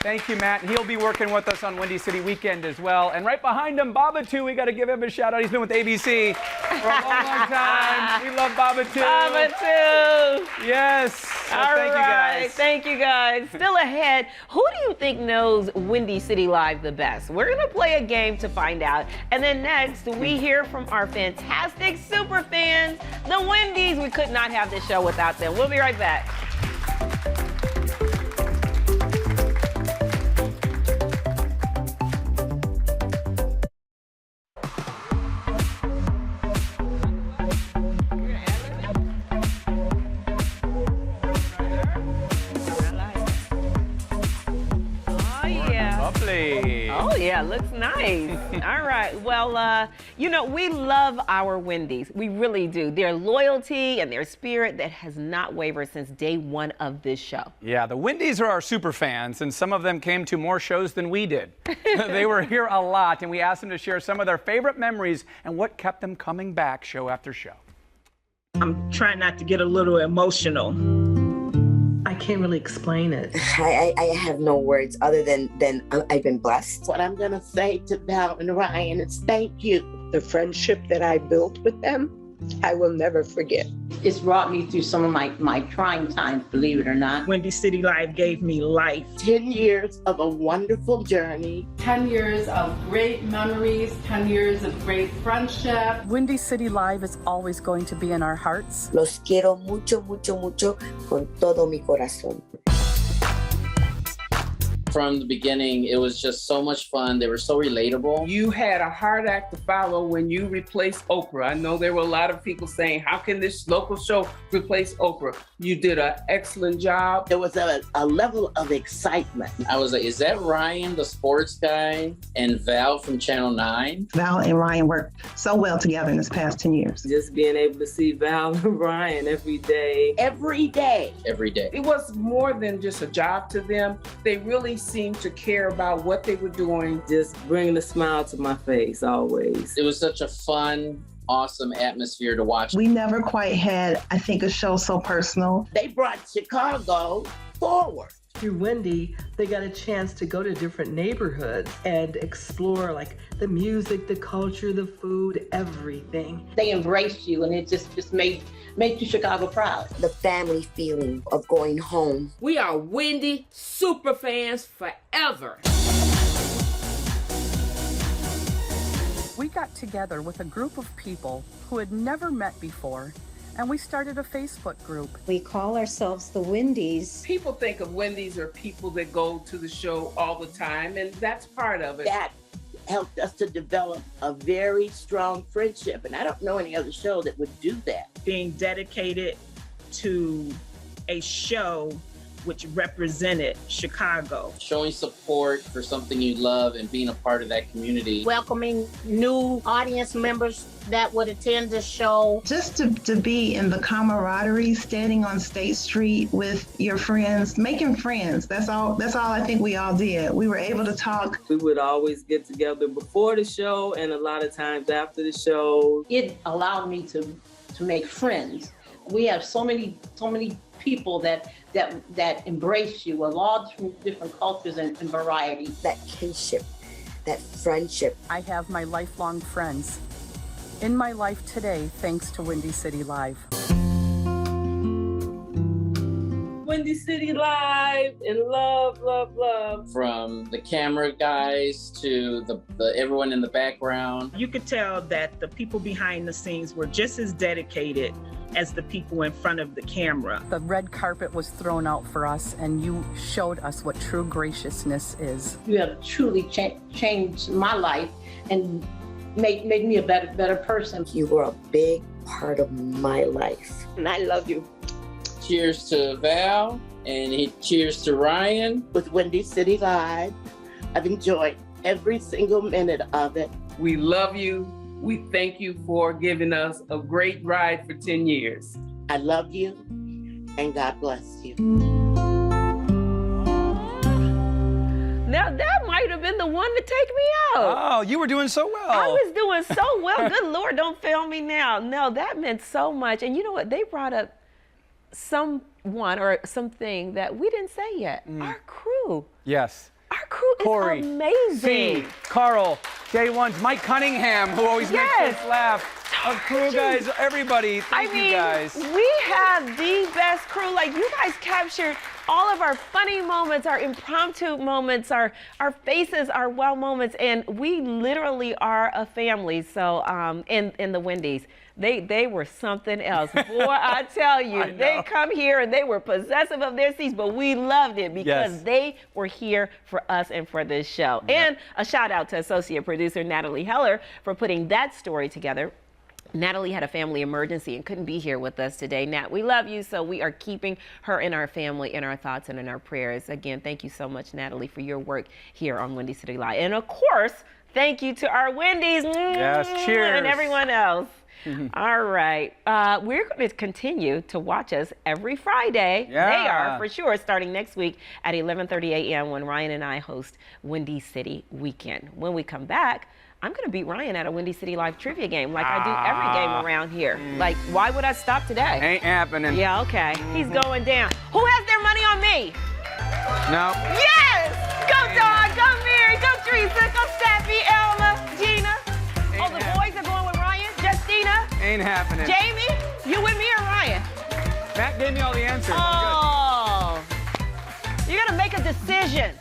Speaker 4: Thank you, Matt. He'll be working with us on Windy City Weekend as well. And right behind him, Babatu, we got to give him a shout out. He's been with ABC for a long time. We love Babatu.
Speaker 3: Babatu.
Speaker 4: Yes. Well,
Speaker 3: All
Speaker 4: thank
Speaker 3: right.
Speaker 4: you guys.
Speaker 3: Thank you guys. Still ahead, who do you think knows Windy City Live the best? We're going to play a game to find out. And then next, we hear from our fantastic super fans, the Wendys. We could not have this show without them. We'll be right back. Oh, yeah, looks nice. All right. Well, you know, we love our Wendys. We really do. Their loyalty and their spirit that has not wavered since day one of this show.
Speaker 4: Yeah, the Wendys are our super fans, and some of them came to more shows than we did. They were here a lot, and we asked them to share some of their favorite memories and what kept them coming back show after show.
Speaker 15: I'm trying not to get a little emotional. I can't really explain it.
Speaker 16: I have no words other than I've been blessed. What I'm going to say to Val and Ryan is thank you. The friendship that I built with them I will never forget.
Speaker 17: It's brought me through some of my trying times, believe it or not.
Speaker 15: Windy City Live gave me life.
Speaker 18: 10 years of a wonderful journey.
Speaker 19: 10 years of great memories, 10 years of great friendship.
Speaker 20: Windy City Live is always going to be in our hearts.
Speaker 16: Los quiero mucho, mucho, mucho con todo mi corazón.
Speaker 21: From the beginning, it was just so much fun. They were so relatable.
Speaker 22: You had a hard act to follow when you replaced Oprah. I know there were a lot of people saying, how can this local show replace Oprah? You did an excellent job.
Speaker 18: There was a level of excitement.
Speaker 21: I was like, is that Ryan, the sports guy, and Val from Channel 9?
Speaker 23: Val and Ryan worked so well together in this past 10 years.
Speaker 24: Just being able to see Val and Ryan every day.
Speaker 18: Every day.
Speaker 21: Every day.
Speaker 22: It was more than just a job to them. They really seemed to care about what they were doing.
Speaker 24: Just bringing a smile to my face always.
Speaker 21: It was such a fun, awesome atmosphere to watch.
Speaker 23: We never quite had, I think, a show so personal.
Speaker 18: They brought Chicago forward.
Speaker 25: Through Wendy, they got a chance to go to different neighborhoods and explore like the music, the culture, the food, everything.
Speaker 17: They embraced you, and it just made you Chicago proud.
Speaker 16: The family feeling of going home.
Speaker 26: We are Wendy super fans forever.
Speaker 20: We got together with a group of people who had never met before, and we started a Facebook group.
Speaker 27: We call ourselves the Wendys.
Speaker 22: People think of Wendy's are people that go to the show all the time, and that's part of it.
Speaker 18: That helped us to develop a very strong friendship, and I don't know any other show that would do that.
Speaker 15: Being dedicated to a show which represented Chicago.
Speaker 21: Showing support for something you love and being a part of that community.
Speaker 17: Welcoming new audience members that would attend the show.
Speaker 23: Just to be in the camaraderie, standing on State Street with your friends, making friends. That's all I think we all did. We were able to talk.
Speaker 24: We would always get together before the show and a lot of times after the show.
Speaker 17: It allowed me to make friends. We have so many people that embrace you of all different cultures and varieties.
Speaker 16: That kinship, that friendship.
Speaker 20: I have my lifelong friends in my life today, thanks to Windy City Live.
Speaker 24: Windy City Live and love, love, love.
Speaker 21: From the camera guys to the everyone in the background.
Speaker 15: You could tell that the people behind the scenes were just as dedicated as the people in front of the camera.
Speaker 20: The red carpet was thrown out for us, and you showed us what true graciousness is.
Speaker 17: You have truly changed my life and made me a better person.
Speaker 16: You were a big part of my life.
Speaker 17: And I love you.
Speaker 21: Cheers to Val, and cheers to Ryan.
Speaker 18: With Windy City Live, I've enjoyed every single minute of it.
Speaker 22: We love you. We thank you for giving us a great ride for 10 years.
Speaker 18: I love you, and God bless you.
Speaker 3: Now that might have been the one to take me out.
Speaker 4: Oh, you were doing so well.
Speaker 3: I was doing so well. Good Lord, don't fail me now. No, that meant so much. And you know what? They brought up someone or something that we didn't say yet. Our crew.
Speaker 4: Yes.
Speaker 3: Our crew
Speaker 4: Corey,
Speaker 3: is amazing.
Speaker 4: Fee, Carl, Day Ones, Mike Cunningham, who always makes us laugh. Our crew guys, everybody, thank you guys.
Speaker 3: We have the best crew. Like, you guys captured all of our funny moments, our impromptu moments, our faces, our wow moments, and we literally are a family. So in the Wendys, they were something else. Boy, I tell you, they come here and they were possessive of their seats, but we loved it because they were here for us and for this show. And a shout out to associate producer Natalie Heller for putting that story together. Natalie had a family emergency and couldn't be here with us today. Nat, we love you, so we are keeping her and our family in our thoughts and in our prayers. Again, thank you so much, Natalie, for your work here on Windy City Live. And of course, thank you to our Wendys.
Speaker 4: Yes, cheers.
Speaker 3: And everyone else. All right. We're going to continue to watch us every Friday.
Speaker 4: Yeah.
Speaker 3: They are, for sure, starting next week at 11:30 a.m. when Ryan and I host Windy City Weekend. When we come back, I'm going to beat Ryan at a Windy City Live trivia game like I do every game around here. Like, why would I stop today?
Speaker 4: Ain't happening.
Speaker 3: Yeah, okay. He's going down. Who has their money on me?
Speaker 4: No.
Speaker 3: Yes! Go Dawn, go Mary, go Teresa, go Steffi, Elma, Gina. Oh, the boys are going with Ryan? Justina?
Speaker 4: Ain't happening.
Speaker 3: Jamie, you with me or Ryan?
Speaker 4: Matt gave me all the answers.
Speaker 3: Oh. You gotta make a decision.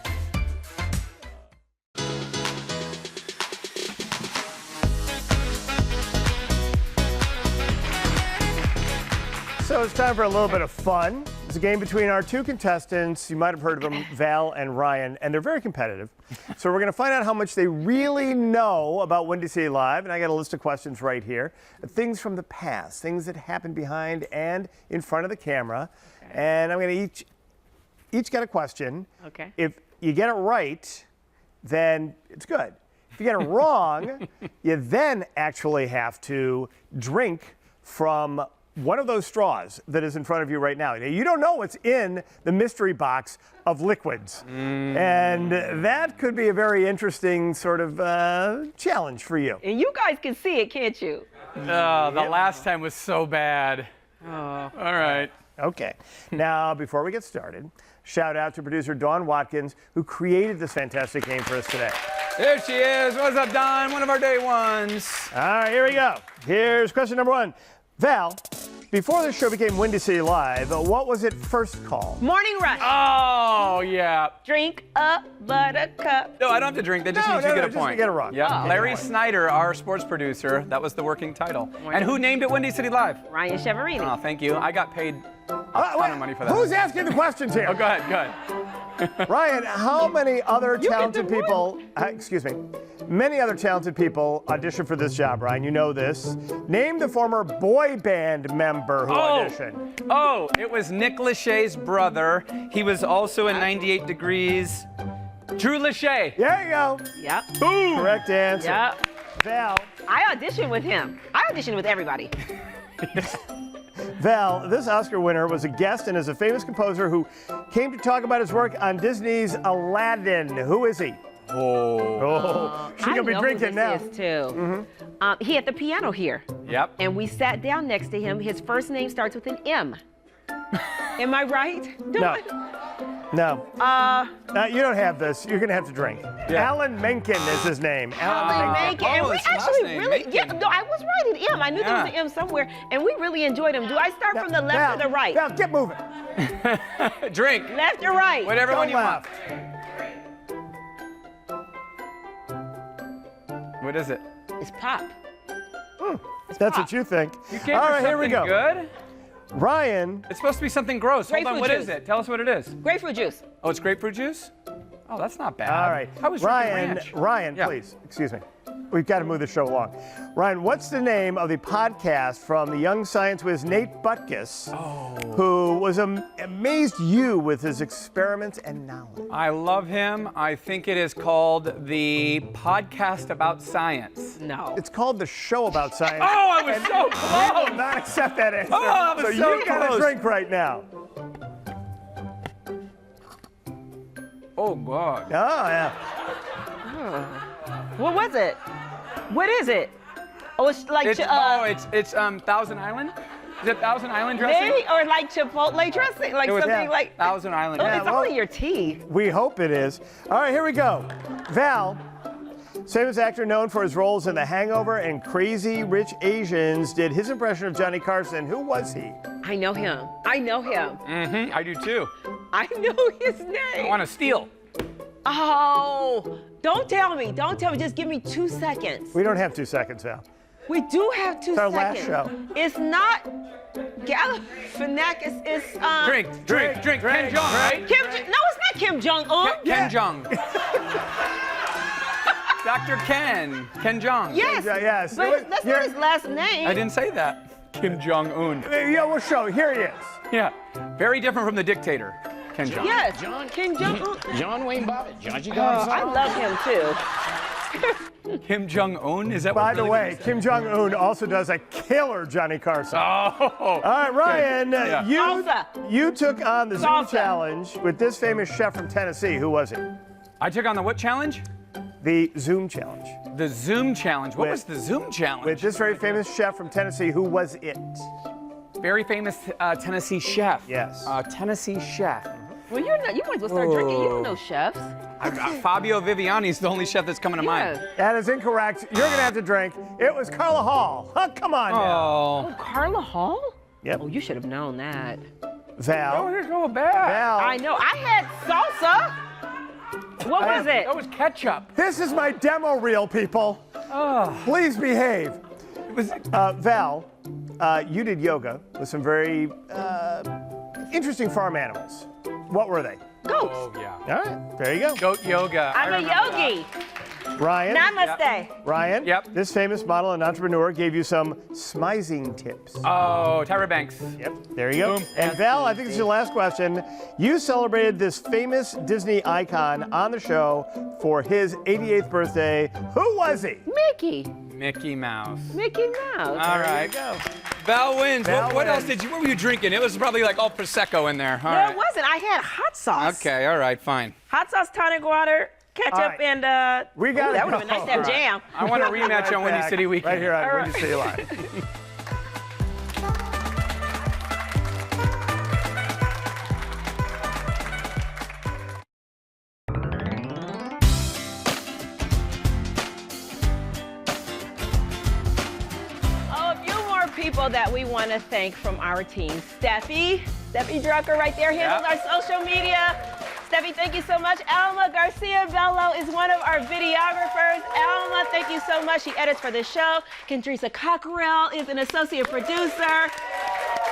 Speaker 1: So it's time for a little bit of fun. It's a game between our two contestants. You might have heard of them, Val and Ryan, and they're very competitive. So we're going to find out how much they really know about Windy City Live, and I got a list of questions right here. Things from the past, things that happened behind and in front of the camera. Okay. And I'm going to each get a question.
Speaker 3: Okay.
Speaker 1: If you get it right, then it's good. If you get it wrong, you then actually have to drink from one of those straws that is in front of you right now. You don't know what's in the mystery box of liquids. And that could be a very interesting sort of challenge for you.
Speaker 3: And you guys can see it, can't you?
Speaker 4: Oh, the last time was so bad. Oh. All right.
Speaker 1: Okay. Now, before we get started, shout out to producer Dawn Watkins, who created this fantastic game for us today.
Speaker 4: There she is. What's up, Dawn? One of our day ones.
Speaker 1: All right, here we go. Here's question number one. Val, before the show became Windy City Live, what was it first called?
Speaker 3: Morning Rush.
Speaker 4: Oh, yeah.
Speaker 3: Drink a buttercup.
Speaker 4: No, I don't have to drink. They just need to get a point.
Speaker 1: Just to get it wrong.
Speaker 4: Yeah.
Speaker 3: Oh.
Speaker 4: Larry Snyder, our sports producer, that was the working title. And who named it Windy City Live?
Speaker 3: Ryan Chiaverini.
Speaker 4: Oh, thank you. I got paid a ton of money for that.
Speaker 1: Who's asking the questions here?
Speaker 4: Oh, go ahead, go ahead.
Speaker 1: Ryan, how many other talented people, many other talented people auditioned for this job, Ryan? You know this. Name the former boy band member who auditioned.
Speaker 4: Oh, it was Nick Lachey's brother. He was also in 98 Degrees. Drew Lachey.
Speaker 1: There you go.
Speaker 3: Yep.
Speaker 1: Boom. Correct answer.
Speaker 3: Yep.
Speaker 1: Val.
Speaker 3: I auditioned with him. I auditioned with everybody.
Speaker 1: Val, this Oscar winner was a guest and is a famous composer who came to talk about his work on Disney's Aladdin. Who is he? She's gonna be drinking now.
Speaker 3: I know who this is too. He had the piano here.
Speaker 4: Yep.
Speaker 3: And we sat down next to him. His first name starts with an M. Am I right?
Speaker 1: No. You don't have this. You're gonna have to drink. Yeah. Alan Menken is his name.
Speaker 3: Alan Menken. And we actually really, I was right at M. I knew there was an M somewhere, and we really enjoyed him. Do I start from the left or the right?
Speaker 1: Val, get moving.
Speaker 4: Drink.
Speaker 3: Left or right?
Speaker 4: Whatever one you want. What is it?
Speaker 3: It's pop.
Speaker 1: That's what you think.
Speaker 4: You came
Speaker 1: All
Speaker 4: for
Speaker 1: right, here we go.
Speaker 4: Good?
Speaker 1: Ryan.
Speaker 4: It's supposed to be something gross. Hold on, what is it? Tell us what it is.
Speaker 3: Grapefruit juice.
Speaker 4: Oh, it's grapefruit juice? Oh, that's not bad.
Speaker 1: All right.
Speaker 4: How was Ryan,
Speaker 1: please, excuse me. We've got to move the show along. Ryan, what's the name of the podcast from the young science whiz Nate Butkus, who was amazed you with his experiments and knowledge?
Speaker 4: I love him. I think it is called the Podcast About Science.
Speaker 3: No.
Speaker 1: It's called the Show About Science.
Speaker 4: Oh, I was so close.
Speaker 1: We will not accept that answer.
Speaker 4: Oh, I was so
Speaker 1: you got to drink right now.
Speaker 4: Oh, God.
Speaker 1: Oh, yeah.
Speaker 3: What was it? What is it? Oh, it's like
Speaker 4: it's Thousand Island. Is it Thousand Island dressing?
Speaker 3: Maybe, or like Chipotle dressing, like something like
Speaker 4: Thousand Island.
Speaker 3: Oh, it's only your tea.
Speaker 1: We hope it is. All right, here we go. Val, famous actor known for his roles in The Hangover and Crazy Rich Asians, did his impression of Johnny Carson. Who was he?
Speaker 3: I know him. I know him.
Speaker 4: Mm-hmm. I do too.
Speaker 3: I know his name.
Speaker 4: I want to steal.
Speaker 3: Oh, don't tell me. Don't tell me. Just give me 2 seconds.
Speaker 1: We don't have 2 seconds, Val.
Speaker 3: We do have 2
Speaker 1: it's our
Speaker 3: seconds.
Speaker 1: Last show.
Speaker 3: It's not Galifianakis. It's
Speaker 4: Drink. Ken Jong, right?
Speaker 3: No, it's not Kim Jong-un.
Speaker 4: Ken Jong. Dr. Ken Jong.
Speaker 3: Yes.
Speaker 1: Yes.
Speaker 3: But that's not his last name.
Speaker 4: I didn't say that. Kim Jong-un.
Speaker 1: Yeah, we'll show. Here he is.
Speaker 4: Yeah. Very different from the dictator, Ken Jong.
Speaker 3: Yes. Kim Jong-un.
Speaker 2: John Wayne Bobbitt.
Speaker 3: I love him too.
Speaker 4: Kim Jong-un? Is that
Speaker 1: By
Speaker 4: what
Speaker 1: the way, Kim Jong-un also does a killer Johnny Carson.
Speaker 4: Oh.
Speaker 1: All right, Ryan,
Speaker 3: Yeah.
Speaker 1: you took on the Zoom challenge with this famous chef from Tennessee. Who was he?
Speaker 4: I took on the what challenge?
Speaker 1: The Zoom challenge.
Speaker 4: The Zoom challenge. What was the Zoom challenge?
Speaker 1: With this very famous chef from Tennessee. Who was it?
Speaker 4: Very famous Tennessee chef.
Speaker 1: Yes.
Speaker 4: Tennessee chef.
Speaker 3: Well, you might as well start drinking. You don't know chefs.
Speaker 4: Fabio Viviani's the only chef that's coming to mind.
Speaker 1: That is incorrect. You're going to have to drink. It was Carla Hall. Huh, come on now.
Speaker 3: Oh, Carla Hall?
Speaker 1: Yep.
Speaker 3: Oh, you should have known that.
Speaker 1: Val.
Speaker 4: Oh, go back.
Speaker 1: Val.
Speaker 3: I know. I had salsa. What was it?
Speaker 4: That was ketchup.
Speaker 1: This is my demo reel, people.
Speaker 4: Oh.
Speaker 1: Please behave. Val, you did yoga with some very interesting farm animals. What were they?
Speaker 3: Goats.
Speaker 4: Oh, yeah.
Speaker 1: All right, there you go.
Speaker 4: Goat yoga.
Speaker 3: I'm a yogi.
Speaker 1: Ryan.
Speaker 3: Namaste.
Speaker 1: Ryan.
Speaker 4: Yep.
Speaker 1: This famous model and entrepreneur gave you some smizing tips.
Speaker 4: Oh, Tyra Banks.
Speaker 1: Yep, there you go.
Speaker 4: Boom.
Speaker 1: And Val, I think this is your last question. You celebrated this famous Disney icon on the show for his 88th birthday. Who was he?
Speaker 3: Mickey.
Speaker 4: Mickey Mouse.
Speaker 3: Mickey Mouse.
Speaker 4: All right.
Speaker 1: There you go.
Speaker 4: Val wins.
Speaker 1: Val
Speaker 4: What else
Speaker 1: wins.
Speaker 4: what were you drinking? It was probably like all Prosecco in there. All
Speaker 3: No,
Speaker 4: right.
Speaker 3: it wasn't. I had hot sauce.
Speaker 4: Okay, all right, fine.
Speaker 3: Hot sauce, tonic water, ketchup,
Speaker 1: All right.
Speaker 3: and
Speaker 1: We got
Speaker 3: that would have been nice to have jam.
Speaker 4: I want a rematch on Windy
Speaker 1: back,
Speaker 4: City Weekend.
Speaker 1: Right here on
Speaker 3: All
Speaker 1: Windy
Speaker 3: right.
Speaker 1: City Live.
Speaker 3: Oh, a few more people that we want to thank from our team. Steffi Drucker right there handles our social media. Steffi, thank you so much. Alma Garcia Bello is one of our videographers. Alma, thank you so much. She edits for the show. Kendrisa Cockrell is an associate producer.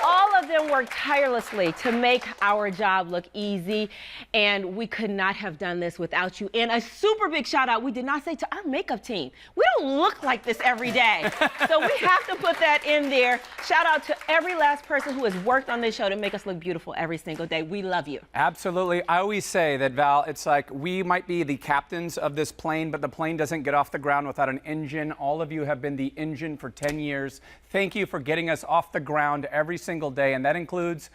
Speaker 3: All of them work tirelessly to make our job look easy, and we could not have done this without you. And a super big shout out, we did not say to our makeup team. We don't look like this every day, so we have to put that in there. Shout out to every last person who has worked on this show to make us look beautiful every single day. We love you.
Speaker 4: Absolutely. I always say that, Val, it's like we might be the captains of this plane, but the plane doesn't get off the ground without an engine. All of you have been the engine for 10 years. Thank you for getting us off the ground every single day, and that includes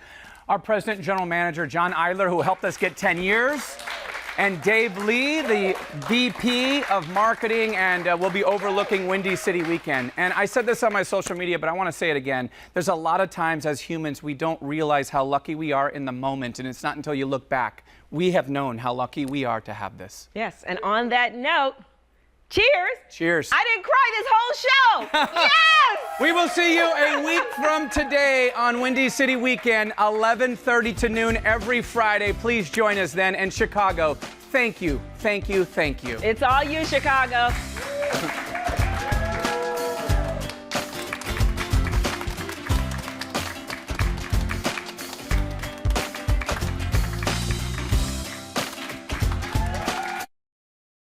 Speaker 4: our President and General Manager, John Eidler, who helped us get 10 years, and Dave Lee, the VP of Marketing, and will be overlooking Windy City Weekend. And I said this on my social media, but I want to say it again. There's a lot of times as humans we don't realize how lucky we are in the moment, and it's not until you look back. We have known how lucky we are to have this.
Speaker 3: Yes, and on that note, cheers.
Speaker 4: Cheers.
Speaker 3: I didn't cry this whole show. Yes!
Speaker 4: We will see you a week from today on Windy City Weekend, 11:30 to noon every Friday. Please join us then. And Chicago, thank you, thank you, thank you.
Speaker 3: It's all you, Chicago.